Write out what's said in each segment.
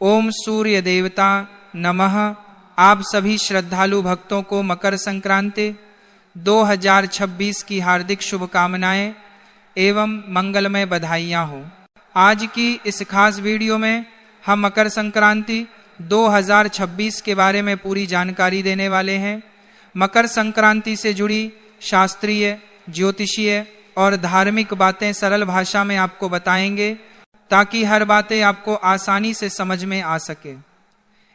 ओम सूर्य देवता नमः। आप सभी श्रद्धालु भक्तों को मकर संक्रांति 2026 की हार्दिक शुभकामनाएं एवं मंगलमय बधाइयां हो। आज की इस खास वीडियो में हम मकर संक्रांति 2026 के बारे में पूरी जानकारी देने वाले हैं। मकर संक्रांति से जुड़ी शास्त्रीय, ज्योतिषीय और धार्मिक बातें सरल भाषा में आपको बताएंगे ताकि हर बातें आपको आसानी से समझ में आ सके।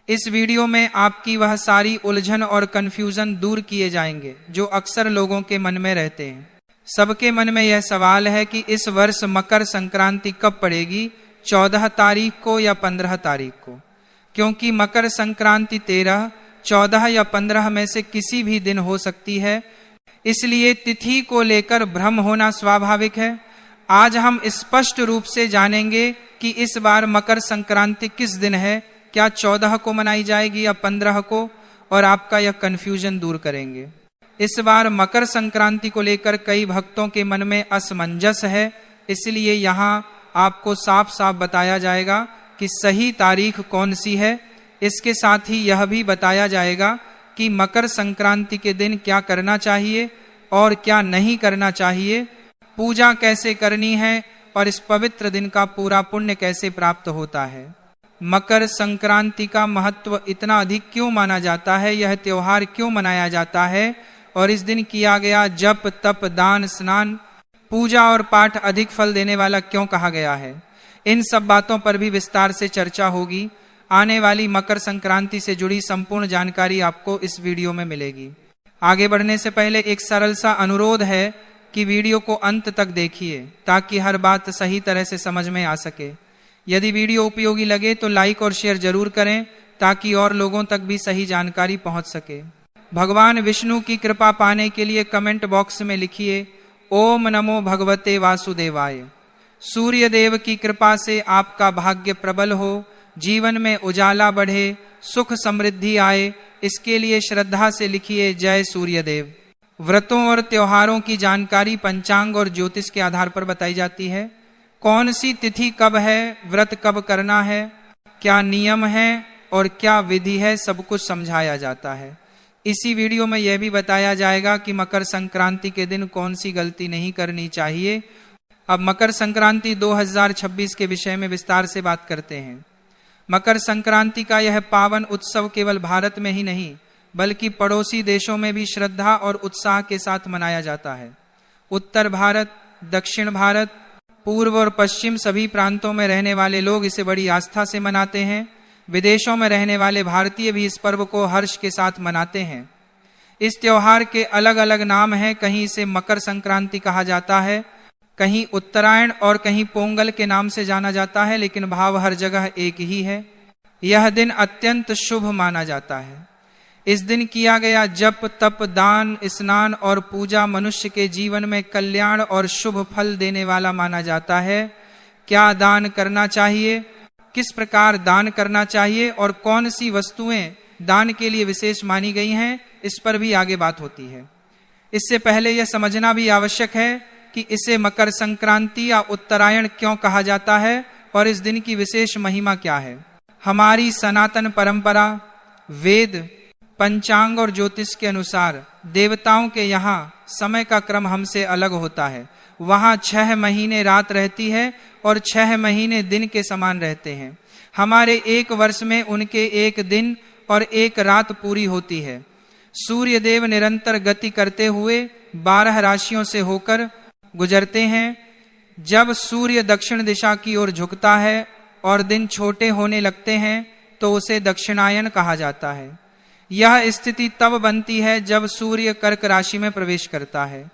इस वीडियो में आपकी वह सारी उलझन और कंफ्यूजन दूर किए जाएंगे जो अक्सर लोगों के मन में रहते हैं। सबके मन में यह सवाल है कि इस वर्ष मकर संक्रांति कब पड़ेगी, 14 तारीख को या 15 तारीख को, क्योंकि मकर संक्रांति 13, 14 या 15 में से किसी भी दिन हो सकती है। इसलिए तिथि को लेकर भ्रम होना स्वाभाविक है। आज हम स्पष्ट रूप से जानेंगे कि इस बार मकर संक्रांति किस दिन है, क्या 14 को मनाई जाएगी या 15 को, और आपका यह कंफ्यूजन दूर करेंगे। इस बार मकर संक्रांति को लेकर कई भक्तों के मन में असमंजस है, इसलिए यहाँ आपको साफ साफ बताया जाएगा कि सही तारीख कौन सी है। इसके साथ ही यह भी बताया जाएगा कि मकर संक्रांति के दिन क्या करना चाहिए और क्या नहीं करना चाहिए, पूजा कैसे करनी है और इस पवित्र दिन का पूरा पुण्य कैसे प्राप्त होता है। मकर संक्रांति का महत्व इतना अधिक क्यों माना जाता है, यह त्योहार क्यों मनाया जाता है और इस दिन किया गया जप, तप, दान, स्नान, पूजा और पाठ अधिक फल देने वाला क्यों कहा गया है, इन सब बातों पर भी विस्तार से चर्चा होगी। आने वाली मकर संक्रांति से जुड़ी संपूर्ण जानकारी आपको इस वीडियो में मिलेगी। आगे बढ़ने से पहले एक सरल सा अनुरोध है कि वीडियो को अंत तक देखिए ताकि हर बात सही तरह से समझ में आ सके। यदि वीडियो उपयोगी लगे तो लाइक और शेयर जरूर करें ताकि और लोगों तक भी सही जानकारी पहुंच सके। भगवान विष्णु की कृपा पाने के लिए कमेंट बॉक्स में लिखिए ओम नमो भगवते वासुदेवाय। सूर्य देव की कृपा से आपका भाग्य प्रबल हो, जीवन में उजाला बढ़े, सुख समृद्धि आए, इसके लिए श्रद्धा से लिखिए जय सूर्य देव। व्रतों और त्योहारों की जानकारी पंचांग और ज्योतिष के आधार पर बताई जाती है। कौन सी तिथि कब है, व्रत कब करना है, क्या नियम है और क्या विधि है, सब कुछ समझाया जाता है। इसी वीडियो में यह भी बताया जाएगा कि मकर संक्रांति के दिन कौन सी गलती नहीं करनी चाहिए। अब मकर संक्रांति 2026 के विषय में विस्तार से बात करते हैं। मकर संक्रांति का यह पावन उत्सव केवल भारत में ही नहीं बल्कि पड़ोसी देशों में भी श्रद्धा और उत्साह के साथ मनाया जाता है। उत्तर भारत, दक्षिण भारत, पूर्व और पश्चिम सभी प्रांतों में रहने वाले लोग इसे बड़ी आस्था से मनाते हैं। विदेशों में रहने वाले भारतीय भी इस पर्व को हर्ष के साथ मनाते हैं। इस त्योहार के अलग अलग नाम हैं। कहीं इसे मकर संक्रांति कहा जाता है, कहीं उत्तरायण और कहीं पोंगल के नाम से जाना जाता है, लेकिन भाव हर जगह एक ही है। यह दिन अत्यंत शुभ माना जाता है। इस दिन किया गया जप, तप, दान, स्नान और पूजा मनुष्य के जीवन में कल्याण और शुभ फल देने वाला माना जाता है। क्या दान करना चाहिए, किस प्रकार दान करना चाहिए और कौन सी वस्तुएं दान के लिए विशेष मानी गई हैं, इस पर भी आगे बात होती है। इससे पहले यह समझना भी आवश्यक है कि इसे मकर संक्रांति या उत्तरायण क्यों कहा जाता है और इस दिन की विशेष महिमा क्या है। हमारी सनातन परंपरा, वेद, पंचांग और ज्योतिष के अनुसार देवताओं के यहाँ समय का क्रम हमसे अलग होता है। वहाँ 6 महीने रात रहती है और 6 महीने दिन के समान रहते हैं। हमारे एक वर्ष में उनके एक दिन और एक रात पूरी होती है। सूर्य देव निरंतर गति करते हुए 12 राशियों से होकर गुजरते हैं। जब सूर्य दक्षिण दिशा की ओर झुकता है और दिन छोटे होने लगते हैं तो उसे दक्षिणायन कहा जाता है। यह स्थिति तब बनती है जब सूर्य कर्क राशि में प्रवेश करता है।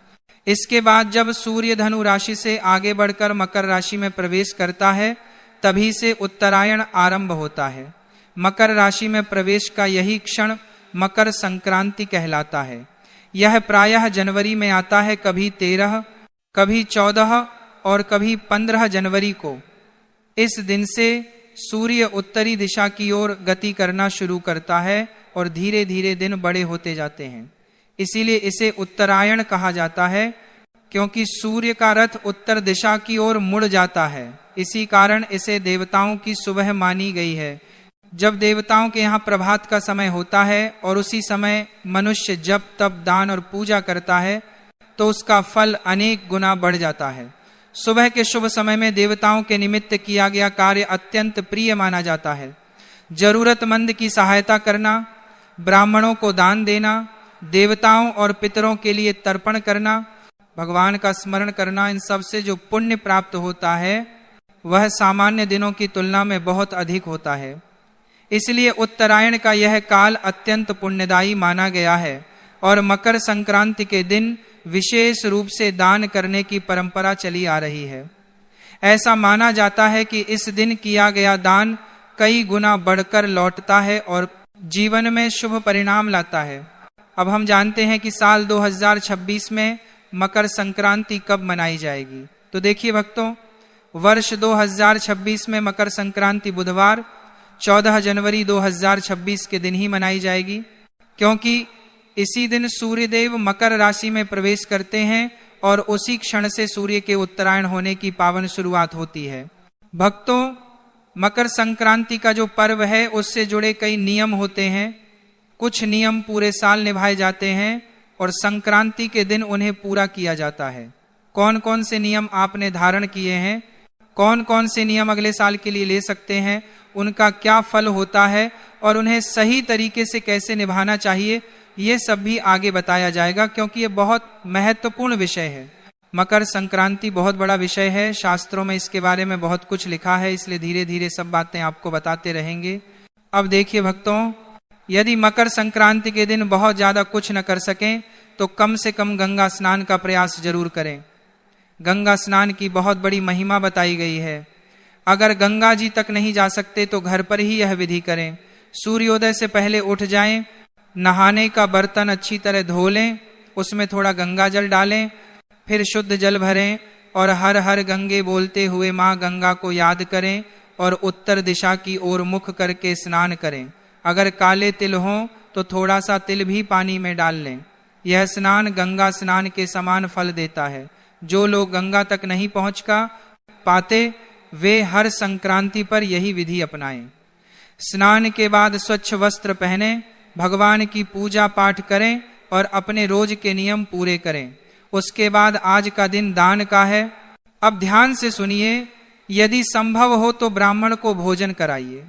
इसके बाद जब सूर्य धनु राशि से आगे बढ़कर मकर राशि में प्रवेश करता है तभी से उत्तरायण आरंभ होता है। मकर राशि में प्रवेश का यही क्षण मकर संक्रांति कहलाता है। यह प्रायः जनवरी में आता है, कभी 13, कभी 14 और कभी 15 जनवरी को। इस दिन से सूर्य उत्तरी दिशा की ओर गति करना शुरू करता है और धीरे धीरे दिन बड़े होते जाते हैं। इसीलिए इसे उत्तरायण कहा जाता है, क्योंकि सूर्य का रथ उत्तर दिशा की ओर मुड़ जाता है। इसी कारण इसे देवताओं की सुबह मानी गई है। जब देवताओं के यहाँ प्रभात का समय होता है और उसी समय मनुष्य जप तप दान और पूजा करता है तो उसका फल अनेक गुना बढ़ जाता है। सुबह के शुभ समय में देवताओं के निमित्त किया गया कार्य अत्यंत प्रिय माना जाता है। जरूरतमंद की सहायता करना, ब्राह्मणों को दान देना, देवताओं और पितरों के लिए तर्पण करना, भगवान का स्मरण करना, इन सब से जो पुण्य प्राप्त होता है वह सामान्य दिनों की तुलना में बहुत अधिक होता है। इसलिए उत्तरायण का यह काल अत्यंत पुण्यदायी माना गया है और मकर संक्रांति के दिन विशेष रूप से दान करने की परंपरा चली आ रही है। ऐसा माना जाता है कि इस दिन किया गया दान कई गुना बढ़कर लौटता है और जीवन में शुभ परिणाम लाता है। अब हम जानते हैं कि साल 2026 में मकर संक्रांति कब मनाई जाएगी। तो देखिए भक्तों, वर्ष 2026 में मकर संक्रांति बुधवार 14 जनवरी 2026 के दिन ही मनाई जाएगी, क्योंकि इसी दिन सूर्यदेव मकर राशि में प्रवेश करते हैं और उसी क्षण से सूर्य के उत्तरायण होने की पावन शुरुआत होती है। भक्तों, मकर संक्रांति का जो पर्व है उससे जुड़े कई नियम होते हैं। कुछ नियम पूरे साल निभाए जाते हैं और संक्रांति के दिन उन्हें पूरा किया जाता है। कौन कौन से नियम आपने धारण किए हैं, कौन कौन से नियम अगले साल के लिए ले सकते हैं, उनका क्या फल होता है और उन्हें सही तरीके से कैसे निभाना चाहिए, ये सब भी आगे बताया जाएगा, क्योंकि ये बहुत महत्वपूर्ण विषय है। मकर संक्रांति बहुत बड़ा विषय है, शास्त्रों में इसके बारे में बहुत कुछ लिखा है, इसलिए धीरे धीरे सब बातें आपको बताते रहेंगे। अब देखिए भक्तों, यदि मकर संक्रांति के दिन बहुत ज्यादा कुछ न कर सकें तो कम से कम गंगा स्नान का प्रयास जरूर करें। गंगा स्नान की बहुत बड़ी महिमा बताई गई है। अगर गंगा जी तक नहीं जा सकते तो घर पर ही यह विधि करें। सूर्योदय से पहले उठ जाएं, नहाने का बर्तन अच्छी तरह धो लें, उसमें थोड़ा गंगा जल डालें, फिर शुद्ध जल भरें और हर हर गंगे बोलते हुए माँ गंगा को याद करें और उत्तर दिशा की ओर मुख करके स्नान करें। अगर काले तिल हों तो थोड़ा सा तिल भी पानी में डाल लें। यह स्नान गंगा स्नान के समान फल देता है। जो लोग गंगा तक नहीं पहुंच पाते वे हर संक्रांति पर यही विधि अपनाएं। स्नान के बाद स्वच्छ वस्त्र पहने, भगवान की पूजा पाठ करें और अपने रोज के नियम पूरे करें। उसके बाद आज का दिन दान का है। अब ध्यान से सुनिए, यदि संभव हो तो ब्राह्मण को भोजन कराइए।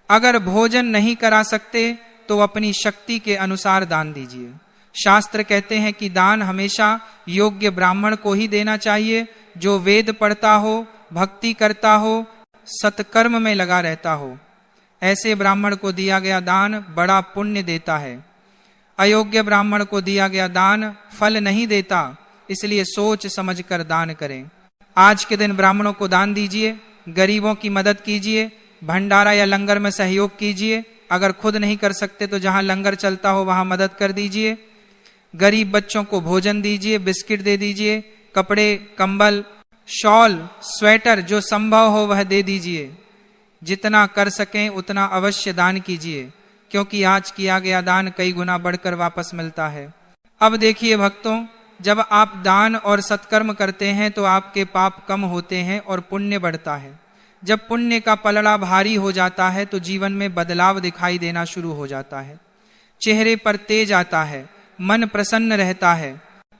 अगर भोजन नहीं करा सकते तो अपनी शक्ति के अनुसार दान दीजिए। शास्त्र कहते हैं कि दान हमेशा योग्य ब्राह्मण को ही देना चाहिए, जो वेद पढ़ता हो, भक्ति करता हो, सत्कर्म में लगा रहता हो। ऐसे ब्राह्मण को दिया गया दान बड़ा पुण्य देता है। अयोग्य ब्राह्मण को दिया गया दान फल नहीं देता, इसलिए सोच समझकर दान करें। आज के दिन ब्राह्मणों को दान दीजिए, गरीबों की मदद कीजिए, भंडारा या लंगर में सहयोग कीजिए। अगर खुद नहीं कर सकते तो जहां लंगर चलता हो वहां मदद कर दीजिए। गरीब बच्चों को भोजन दीजिए, बिस्किट दे दीजिए, कपड़े, कंबल, शॉल, स्वेटर जो संभव हो वह दे दीजिए। जितना कर सकें उतना अवश्य दान कीजिए, क्योंकि आज किया गया दान कई गुना बढ़कर वापस मिलता है। अब देखिए भक्तों, जब आप दान और सत्कर्म करते हैं तो आपके पाप कम होते हैं और पुण्य बढ़ता है। जब पुण्य का पलड़ा भारी हो जाता है तो जीवन में बदलाव दिखाई देना शुरू हो जाता है। चेहरे पर तेज आता है, मन प्रसन्न रहता है,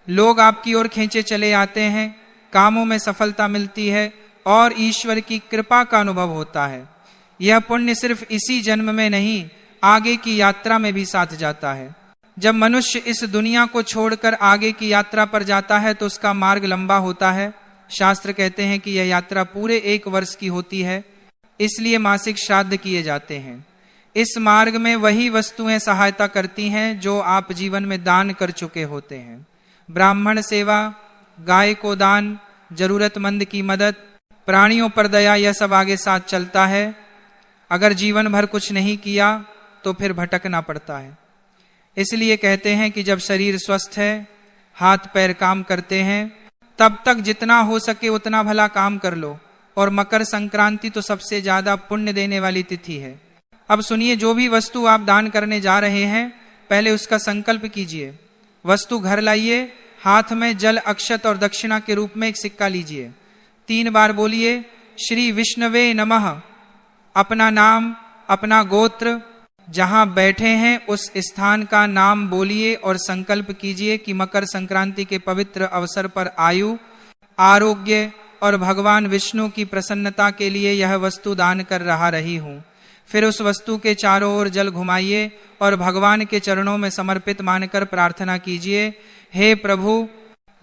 लोग आपकी ओर खींचे चले आते हैं, कामों में सफलता मिलती है और ईश्वर की कृपा का अनुभव होता है। यह पुण्य सिर्फ इसी जन्म में नहीं, आगे की यात्रा में भी साथ जाता है। जब मनुष्य इस दुनिया को छोड़कर आगे की यात्रा पर जाता है तो उसका मार्ग लंबा होता है। शास्त्र कहते हैं कि यह यात्रा पूरे 1 वर्ष की होती है, इसलिए मासिक श्राद्ध किए जाते हैं। इस मार्ग में वही वस्तुएं सहायता करती हैं जो आप जीवन में दान कर चुके होते हैं। ब्राह्मण सेवा, गाय को दान, जरूरतमंद की मदद, प्राणियों पर दया, यह सब आगे साथ चलता है। अगर जीवन भर कुछ नहीं किया तो फिर भटकना पड़ता है। इसलिए कहते हैं कि जब शरीर स्वस्थ है, हाथ पैर काम करते हैं, तब तक जितना हो सके उतना भला काम कर लो। और मकर संक्रांति तो सबसे ज्यादा पुण्य देने वाली तिथि है। अब सुनिए, जो भी वस्तु आप दान करने जा रहे हैं पहले उसका संकल्प कीजिए। वस्तु घर लाइए, हाथ में जल, अक्षत और दक्षिणा के रूप में एक सिक्का लीजिए। 3 बार बोलिए श्री विष्णवे नमः। अपना नाम, अपना गोत्र जहां बैठे हैं उस स्थान का नाम बोलिए और संकल्प कीजिए कि मकर संक्रांति के पवित्र अवसर पर आयु, आरोग्य और भगवान विष्णु की प्रसन्नता के लिए यह वस्तु दान कर रही हूं। फिर उस वस्तु के चारों ओर जल घुमाइए और भगवान के चरणों में समर्पित मानकर प्रार्थना कीजिए, हे प्रभु,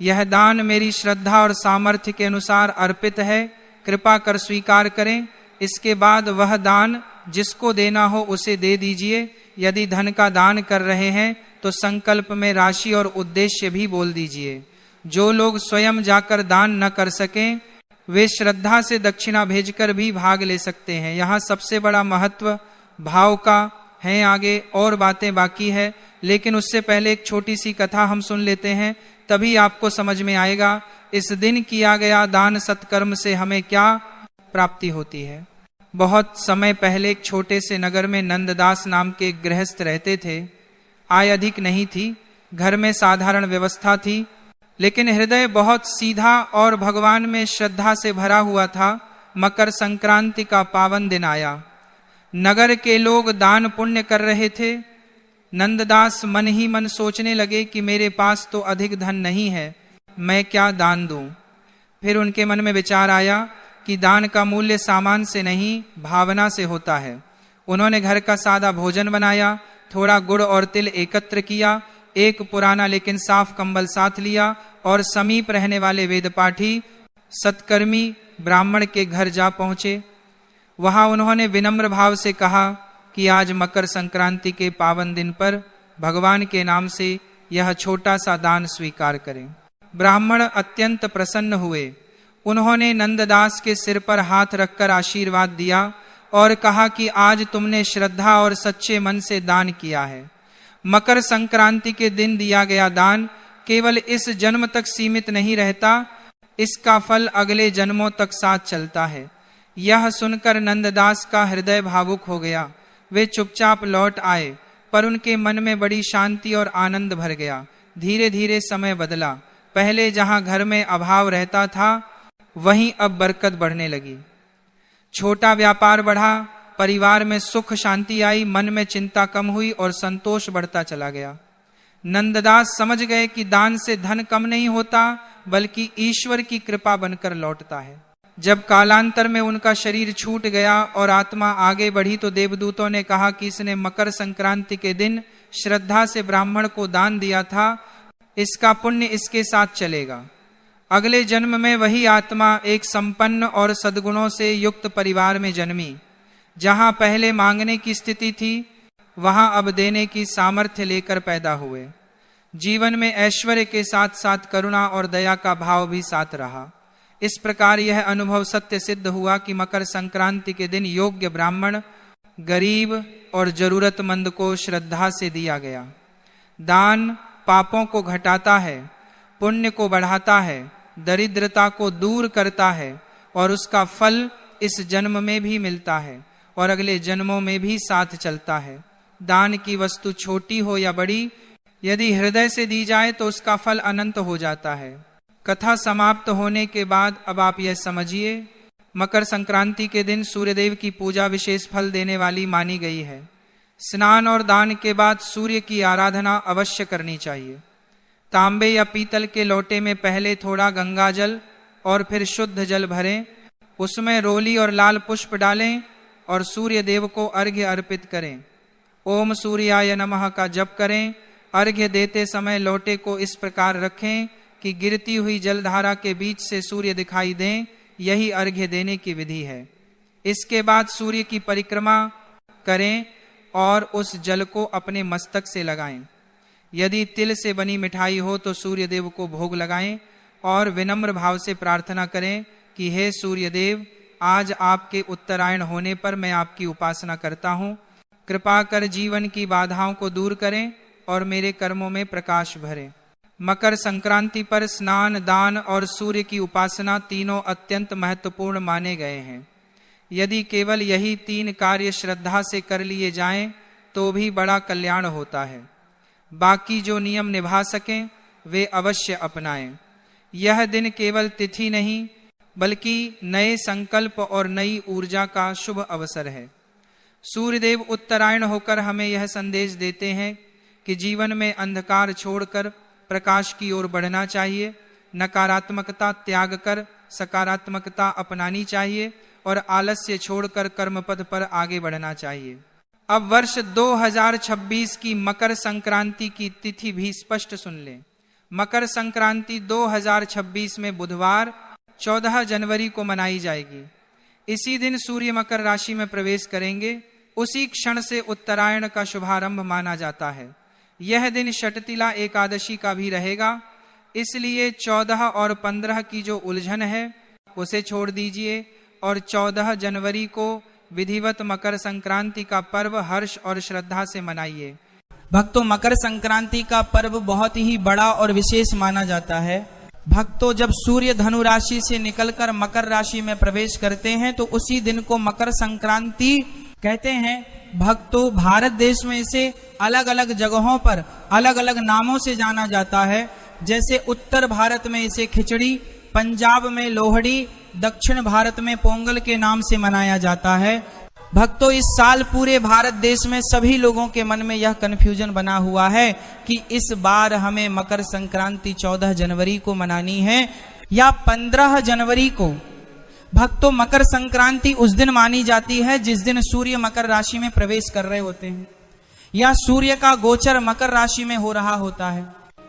यह दान मेरी श्रद्धा और सामर्थ्य के अनुसार अर्पित है, कृपा कर स्वीकार करें। इसके बाद वह दान जिसको देना हो उसे दे दीजिए। यदि धन का दान कर रहे हैं तो संकल्प में राशि और उद्देश्य भी बोल दीजिए। जो लोग स्वयं जाकर दान न कर सकें वे श्रद्धा से दक्षिणा भेजकर भी भाग ले सकते हैं। यहाँ सबसे बड़ा महत्व भाव का है। आगे और बातें बाकी है, लेकिन उससे पहले एक छोटी सी कथा हम सुन लेते हैं, तभी आपको समझ में आएगा इस दिन किया गया दान सत्कर्म से हमें क्या प्राप्ति होती है। बहुत समय पहले एक छोटे से नगर में नंददास नाम के एक गृहस्थ रहते थे। आय अधिक नहीं थी, घर में साधारण व्यवस्था थी, लेकिन हृदय बहुत सीधा और भगवान में श्रद्धा से भरा हुआ था। मकर संक्रांति का पावन दिन आया। नगर के लोग दान पुण्य कर रहे थे। नंददास मन ही मन सोचने लगे कि मेरे पास तो अधिक धन नहीं है, मैं क्या दान दूं। फिर उनके मन में विचार आया कि दान का मूल्य सामान से नहीं भावना से होता है। उन्होंने घर का सादा भोजन बनाया, थोड़ा गुड़ और तिल एकत्र किया, एक पुराना लेकिन साफ कंबल साथ लिया और समीप रहने वाले वेदपाठी सत्कर्मी ब्राह्मण के घर जा पहुंचे। वहां उन्होंने विनम्र भाव से कहा कि आज मकर संक्रांति के पावन दिन पर भगवान के नाम से यह छोटा सा दान स्वीकार करें। ब्राह्मण अत्यंत प्रसन्न हुए। उन्होंने नंददास के सिर पर हाथ रखकर आशीर्वाद दिया और कहा कि आज तुमने श्रद्धा और सच्चे मन से दान किया है। मकर संक्रांति के दिन दिया गया दान केवल इस जन्म तक सीमित नहीं रहता, इसका फल अगले जन्मों तक साथ चलता है। यह सुनकर नंददास का हृदय भावुक हो गया। वे चुपचाप लौट आए, पर उनके मन में बड़ी शांति और आनंद भर गया। धीरे धीरे समय बदला। पहले जहां घर में अभाव रहता था वहीं अब बरकत बढ़ने लगी। छोटा व्यापार बढ़ा, परिवार में सुख शांति आई, मन में चिंता कम हुई और संतोष बढ़ता चला गया। नंददास समझ गए कि दान से धन कम नहीं होता, बल्कि ईश्वर की कृपा बनकर लौटता है। जब कालांतर में उनका शरीर छूट गया और आत्मा आगे बढ़ी तो देवदूतों ने कहा कि इसने मकर संक्रांति के दिन श्रद्धा से ब्राह्मण को दान दिया था, इसका पुण्य इसके साथ चलेगा। अगले जन्म में वही आत्मा एक संपन्न और सद्गुणों से युक्त परिवार में जन्मी। जहां पहले मांगने की स्थिति थी वहां अब देने की सामर्थ्य लेकर पैदा हुए। जीवन में ऐश्वर्य के साथ साथ करुणा और दया का भाव भी साथ रहा। इस प्रकार यह अनुभव सत्य सिद्ध हुआ कि मकर संक्रांति के दिन योग्य ब्राह्मण, गरीब और जरूरतमंद को श्रद्धा से दिया गया। दान पापों को घटाता है, पुण्य को बढ़ाता है, दरिद्रता को दूर करता है और उसका फल इस जन्म में भी मिलता है और अगले जन्मों में भी साथ चलता है। दान की वस्तु छोटी हो या बड़ी, यदि हृदय से दी जाए तो उसका फल अनंत हो जाता है। कथा समाप्त होने के बाद अब आप यह समझिए, मकर संक्रांति के दिन सूर्यदेव की पूजा विशेष फल देने वाली मानी गई है। स्नान और दान के बाद सूर्य की आराधना अवश्य करनी चाहिए। तांबे या पीतल के लोटे में पहले थोड़ा गंगा जल और फिर शुद्ध जल भरें, उसमें रोली और लाल पुष्प डालें और सूर्य देव को अर्घ्य अर्पित करें। ओम सूर्याय नमः का जप करें। अर्घ्य देते समय लोटे को इस प्रकार रखें कि गिरती हुई जलधारा के बीच से सूर्य दिखाई दें। यही अर्घ्य देने की विधि है। इसके बाद सूर्य की परिक्रमा करें और उस जल को अपने मस्तक से लगाएं। यदि तिल से बनी मिठाई हो तो सूर्य देव को भोग लगाएं और विनम्र भाव से प्रार्थना करें कि हे सूर्य देव, आज आपके उत्तरायण होने पर मैं आपकी उपासना करता हूँ। कृपा कर जीवन की बाधाओं को दूर करें और मेरे कर्मों में प्रकाश भरें। मकर संक्रांति पर स्नान, दान और सूर्य की उपासना तीनों अत्यंत महत्वपूर्ण माने गए हैं। यदि केवल यही 3 कार्य श्रद्धा से कर लिए जाएं तो भी बड़ा कल्याण होता है। बाकी जो नियम निभा सकें वे अवश्य अपनाएं। यह दिन केवल तिथि नहीं बल्कि नए संकल्प और नई ऊर्जा का शुभ अवसर है। सूर्यदेव उत्तरायण होकर हमें यह संदेश देते हैं कि जीवन में अंधकार छोड़कर प्रकाश की ओर बढ़ना चाहिए, नकारात्मकता त्याग कर सकारात्मकता अपनानी चाहिए और आलस्य छोड़कर कर्मपथ पर आगे बढ़ना चाहिए। अब वर्ष 2026 की मकर संक्रांति की तिथि भी स्पष्ट सुन लें। मकर संक्रांति 2026 में बुधवार 14 जनवरी को मनाई जाएगी। इसी दिन सूर्य मकर राशि में प्रवेश करेंगे। उसी क्षण से उत्तरायण का शुभारंभ माना जाता है। यह दिन षटतिला एकादशी का भी रहेगा, इसलिए 14 और 15 की जो उलझन है उसे छोड़ दीजिए और 14 जनवरी को विधिवत मकर संक्रांति का पर्व हर्ष और श्रद्धा से मनाइए। भक्तों, मकर संक्रांति का पर्व बहुत ही बड़ा और विशेष माना जाता है। भक्तों, जब सूर्य धनु राशि से निकलकर मकर राशि में प्रवेश करते हैं तो उसी दिन को मकर संक्रांति कहते हैं। भक्तों, भारत देश में इसे अलग अलग जगहों पर अलग अलग नामों से जाना जाता है। जैसे उत्तर भारत में इसे खिचड़ी, पंजाब में लोहड़ी, दक्षिण भारत में पोंगल के नाम से मनाया जाता है। भक्तों, इस साल पूरे भारत देश में सभी लोगों के मन में यह कन्फ्यूजन बना हुआ है कि इस बार हमें मकर संक्रांति 14 जनवरी को मनानी है या 15 जनवरी को। भक्तों, मकर संक्रांति उस दिन मानी जाती है जिस दिन सूर्य मकर राशि में प्रवेश कर रहे होते हैं या सूर्य का गोचर मकर राशि में हो रहा होता है।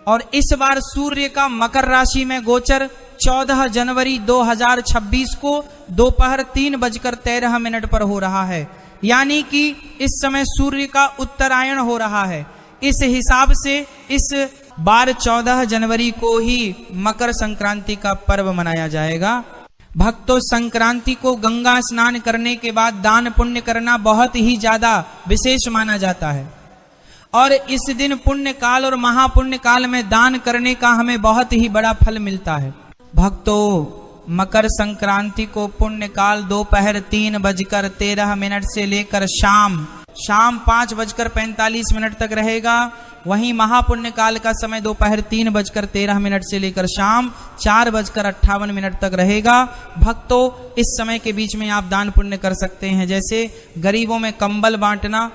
और इस बार सूर्य का मकर राशि में गोचर 14 जनवरी 2026 को दोपहर 3:13 पर हो रहा है, यानी कि इस समय सूर्य का उत्तरायण हो रहा है। इस हिसाब से इस बार 14 जनवरी को ही मकर संक्रांति का पर्व मनाया जाएगा। भक्तों, संक्रांति को गंगा स्नान करने के बाद दान पुण्य करना बहुत ही ज्यादा विशेष माना जाता है और इस दिन पुण्य काल और महापुण्य काल में दान करने का हमें बहुत ही बड़ा फल मिलता है। भक्तों, मकर संक्रांति को पुण्य काल दोपहर 3:13 से लेकर शाम 5:45 तक रहेगा। वहीं महापुण्य काल का समय दोपहर 3:13 से लेकर शाम 4:58 तक रहेगा। भक्तों, इस समय के बीच में आप दान पुण्य कर सकते हैं, जैसे गरीबों में कंबल बांटना,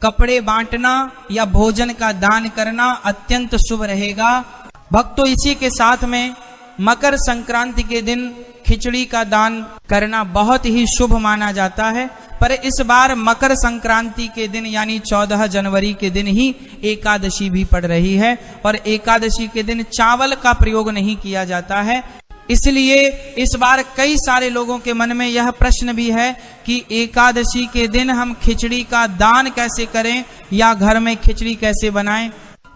कपड़े बांटना या भोजन का दान करना अत्यंत शुभ रहेगा। भक्तों, इसी के साथ में मकर संक्रांति के दिन खिचड़ी का दान करना बहुत ही शुभ माना जाता है। पर इस बार मकर संक्रांति के दिन यानी 14 जनवरी के दिन ही एकादशी भी पड़ रही है और एकादशी के दिन चावल का प्रयोग नहीं किया जाता है। इसलिए इस बार कई सारे लोगों के मन में यह प्रश्न भी है कि एकादशी के दिन हम खिचड़ी का दान कैसे करें या घर में खिचड़ी कैसे बनाएं।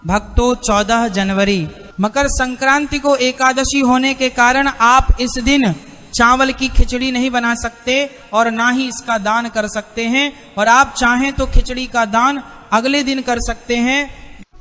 भक्तों, 14 जनवरी मकर संक्रांति को एकादशी होने के कारण आप इस दिन चावल की खिचड़ी नहीं बना सकते और ना ही इसका दान कर सकते हैं। और आप चाहें तो खिचड़ी का दान अगले दिन कर सकते हैं,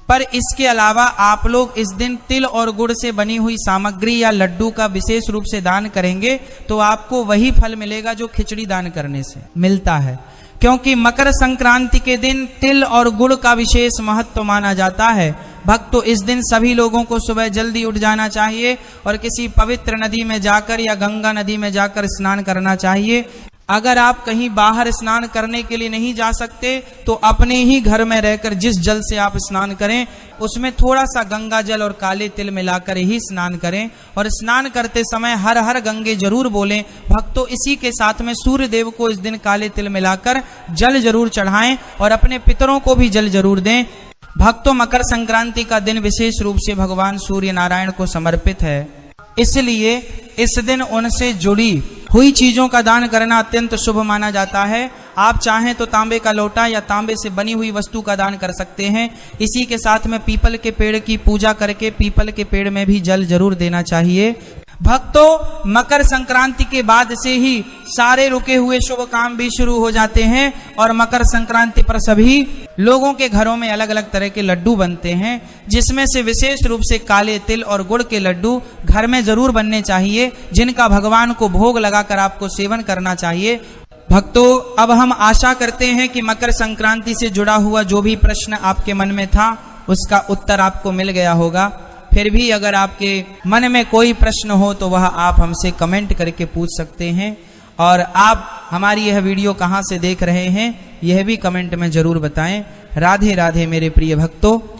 पर इसके अलावा आप लोग इस दिन तिल और गुड़ से बनी हुई सामग्री या लड्डू का विशेष रूप से दान करेंगे तो आपको वही फल मिलेगा जो खिचड़ी दान करने से मिलता है। क्योंकि मकर संक्रांति के दिन तिल और गुड़ का विशेष महत्व माना जाता है। भक्तों, इस दिन सभी लोगों को सुबह जल्दी उठ जाना चाहिए और किसी पवित्र नदी में जाकर या गंगा नदी में जाकर स्नान करना चाहिए। अगर आप कहीं बाहर स्नान करने के लिए नहीं जा सकते तो अपने ही घर में रहकर जिस जल से आप स्नान करें उसमें थोड़ा सा गंगा जल और काले तिल मिलाकर ही स्नान करें और स्नान करते समय हर हर गंगे जरूर बोलें। भक्तों, इसी के साथ में सूर्य देव को इस दिन काले तिल मिलाकर जल जरूर चढ़ाएं और अपने पितरों को भी जल जरूर दें। भक्तों, मकर संक्रांति का दिन विशेष रूप से भगवान सूर्य नारायण को समर्पित है, इसलिए इस दिन उनसे जुड़ी हुई चीजों का दान करना अत्यंत शुभ माना जाता है। आप चाहें तो तांबे का लोटा या तांबे से बनी हुई वस्तु का दान कर सकते हैं। इसी के साथ में पीपल के पेड़ की पूजा करके पीपल के पेड़ में भी जल जरूर देना चाहिए। भक्तों, मकर संक्रांति के बाद से ही सारे रुके हुए शुभ काम भी शुरू हो जाते हैं और मकर संक्रांति पर सभी लोगों के घरों में अलग अलग तरह के लड्डू बनते हैं, जिसमें से विशेष रूप से काले तिल और गुड़ के लड्डू घर में जरूर बनने चाहिए, जिनका भगवान को भोग लगाकर आपको सेवन करना चाहिए। भक्तों, अब हम आशा करते हैं कि मकर संक्रांति से जुड़ा हुआ जो भी प्रश्न आपके मन में था उसका उत्तर आपको मिल गया होगा। फिर भी अगर आपके मन में कोई प्रश्न हो तो वह आप हमसे कमेंट करके पूछ सकते हैं। और आप हमारी यह वीडियो कहाँ से देख रहे हैं यह भी कमेंट में जरूर बताएं। राधे राधे मेरे प्रिय भक्तों।